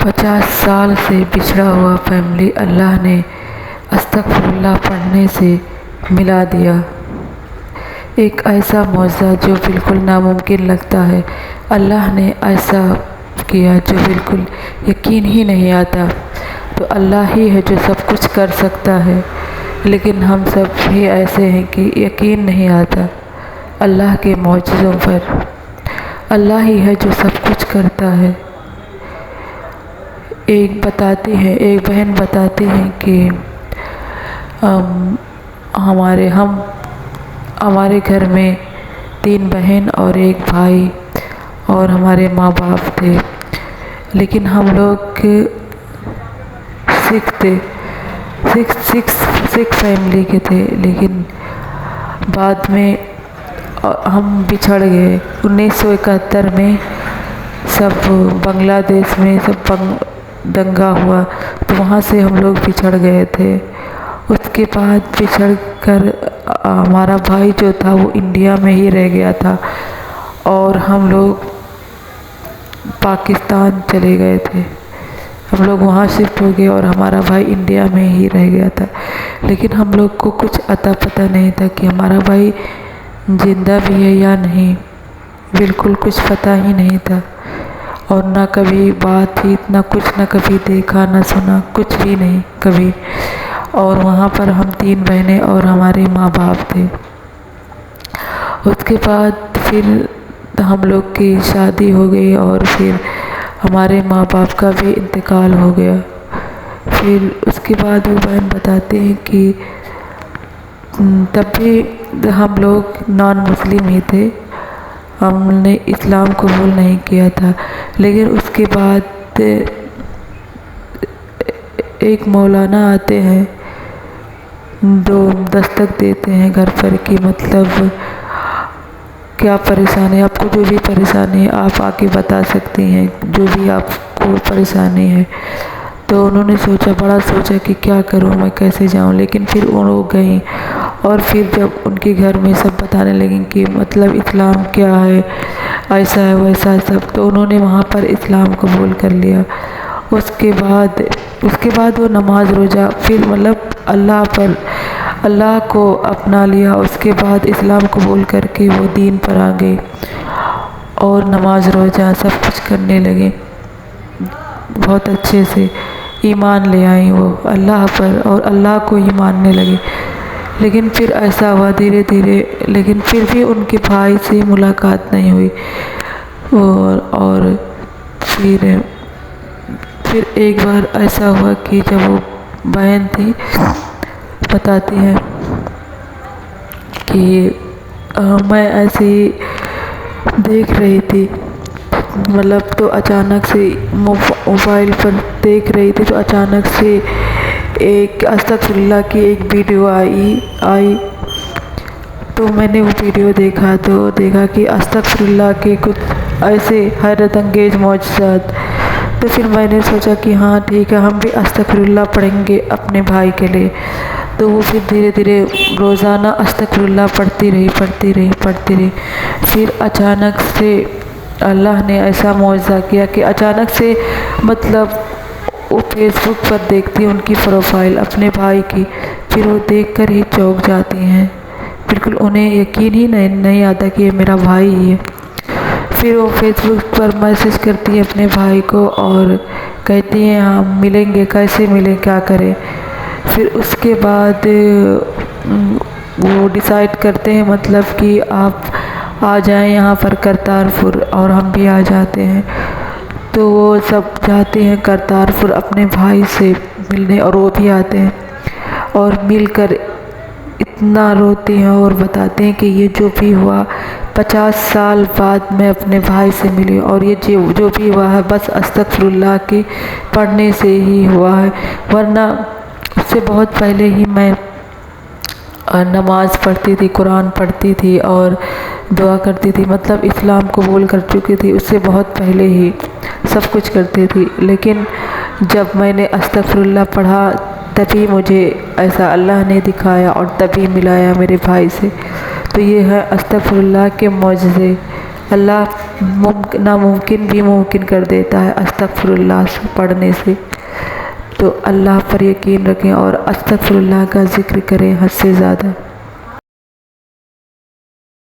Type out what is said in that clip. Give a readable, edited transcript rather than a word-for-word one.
50 سال سے بچھڑا ہوا فیملی اللہ نے استغفر اللہ پڑھنے سے ملا دیا۔ ایک ایسا معجزہ جو بالکل ناممکن لگتا ہے، اللہ نے ایسا کیا جو بالکل یقین ہی نہیں آتا۔ تو اللہ ہی ہے جو سب کچھ کر سکتا ہے، لیکن ہم سب بھی ایسے ہیں کہ یقین نہیں آتا اللہ کے معجزوں پر۔ اللہ ہی ہے جو سب کچھ کرتا ہے۔ ایک بہن بتاتی ہیں کہ ہمارے گھر میں 3 بہن اور 1 بھائی اور ہمارے ماں باپ تھے، لیکن ہم لوگ سکھ فیملی کے تھے، لیکن بعد میں ہم بچھڑ گئے۔ 1971 میں سب بنگلہ دیش میں سب دنگا ہوا، تو وہاں سے ہم لوگ بچھڑ گئے تھے۔ اس کے بعد بچھڑ کر ہمارا بھائی جو تھا وہ انڈیا میں ہی رہ گیا تھا، اور ہم لوگ پاکستان چلے گئے تھے۔ ہم لوگ وہاں شفٹ ہو گئے اور ہمارا بھائی انڈیا میں ہی رہ گیا تھا، لیکن ہم لوگ کو کچھ اتا پتہ نہیں تھا کہ ہمارا بھائی زندہ بھی ہے یا نہیں، بالکل کچھ پتہ ہی نہیں تھا، اور نہ کبھی بات چیت، نہ کچھ، نہ کبھی دیکھا نہ سنا، کچھ بھی نہیں کبھی۔ اور وہاں پر ہم 3 بہنیں اور ہمارے ماں باپ تھے۔ اس کے بعد پھر ہم لوگ کی شادی ہو گئی، اور پھر ہمارے ماں باپ کا بھی انتقال ہو گیا۔ پھر اس کے بعد وہ بہن بتاتے ہیں کہ تب بھی ہم لوگ نان مسلم ہی تھے، ہم نے اسلام قبول نہیں کیا تھا، لیکن اس کے بعد ایک مولانا آتے ہیں، جو دستک دیتے ہیں گھر پر کہ مطلب کیا پریشانی ہے، آپ کو جو بھی پریشانی ہے آپ آ کے بتا سکتی ہیں، جو بھی آپ کو پریشانی ہے۔ تو انہوں نے بڑا سوچا کہ کیا کروں میں، کیسے جاؤں، لیکن پھر وہ لوگ گئیں، اور پھر جب ان کے گھر میں سب بتانے لگیں کہ مطلب اسلام کیا ہے، ایسا ہے ویسا ہے سب، تو انہوں نے وہاں پر اسلام قبول کر لیا۔ اس کے بعد وہ نماز روزہ پھر مطلب اللہ کو اپنا لیا۔ اس کے بعد اسلام قبول کر کے وہ دین پر آ گئے، اور نماز روزہ سب کچھ کرنے لگے، بہت اچھے سے ایمان لے آئیں وہ اللہ پر، اور اللہ کو ہی ماننے لگے۔ لیکن پھر ایسا ہوا دھیرے دھیرے، لیکن پھر بھی ان کے بھائی سے ملاقات نہیں ہوئی، اور پھر ایک بار ایسا ہوا کہ جب وہ بہن تھی بتاتی ہے کہ میں ایسے ہی دیکھ رہی تھی، مطلب تو اچانک سے موبائل پر دیکھ رہی تھی، تو اچانک سے ایک استغفر اللہ کی ایک ویڈیو آئی، تو میں نے وہ ویڈیو دیکھا، تو دیکھا کہ استغفر اللہ کے کچھ ایسے حیرت انگیز معجزات۔ تو پھر میں نے سوچا کہ ہاں ٹھیک ہے، ہم بھی استغفر اللہ پڑھیں گے اپنے بھائی کے لیے۔ تو وہ پھر دھیرے دھیرے روزانہ استغفر اللہ پڑھتی رہی۔ پھر اچانک سے اللہ نے ایسا معجزہ کیا کہ اچانک سے مطلب وہ فیس بک پر دیکھتی ان کی پروفائل اپنے بھائی کی، پھر وہ دیکھ کر ہی چونک جاتی ہیں، بالکل انہیں یقین ہی نہیں آتا کہ یہ میرا بھائی ہی ہے۔ پھر وہ فیس بک پر میسج کرتی ہے اپنے بھائی کو، اور کہتی ہیں ہم ملیں گے، کیسے ملیں، کیا کریں۔ پھر اس کے بعد وہ ڈیسائیڈ کرتے ہیں مطلب کہ آپ آ جائیں یہاں پر کرتارپور، اور ہم بھی آ جاتے ہیں۔ تو وہ سب جاتے ہیں کرتارپور اپنے بھائی سے ملنے، اور وہ بھی آتے ہیں، اور مل کر اتنا روتے ہیں اور بتاتے ہیں کہ یہ جو بھی ہوا 50 سال بعد میں اپنے بھائی سے ملی، اور یہ جو بھی ہوا ہے بس استغفر اللہ کے پڑھنے سے ہی ہوا ہے، ورنہ اس سے بہت پہلے ہی میں نماز پڑھتی تھی، قرآن پڑھتی تھی اور دعا کرتی تھی، مطلب اسلام قبول کر چکی تھی، اس سے بہت پہلے ہی سب کچھ کرتی تھی۔ لیکن جب میں نے استغفر اللہ پڑھا تبھی مجھے ایسا اللہ نے دکھایا، اور تبھی ملایا میرے بھائی سے۔ تو یہ ہے استغفر اللہ کے معجزے۔ اللہ ناممکن بھی ممکن کر دیتا ہے استغفر اللہ پڑھنے سے۔ تو اللہ پر یقین رکھیں اور استغفر اللہ کا ذکر کریں حد سے زیادہ۔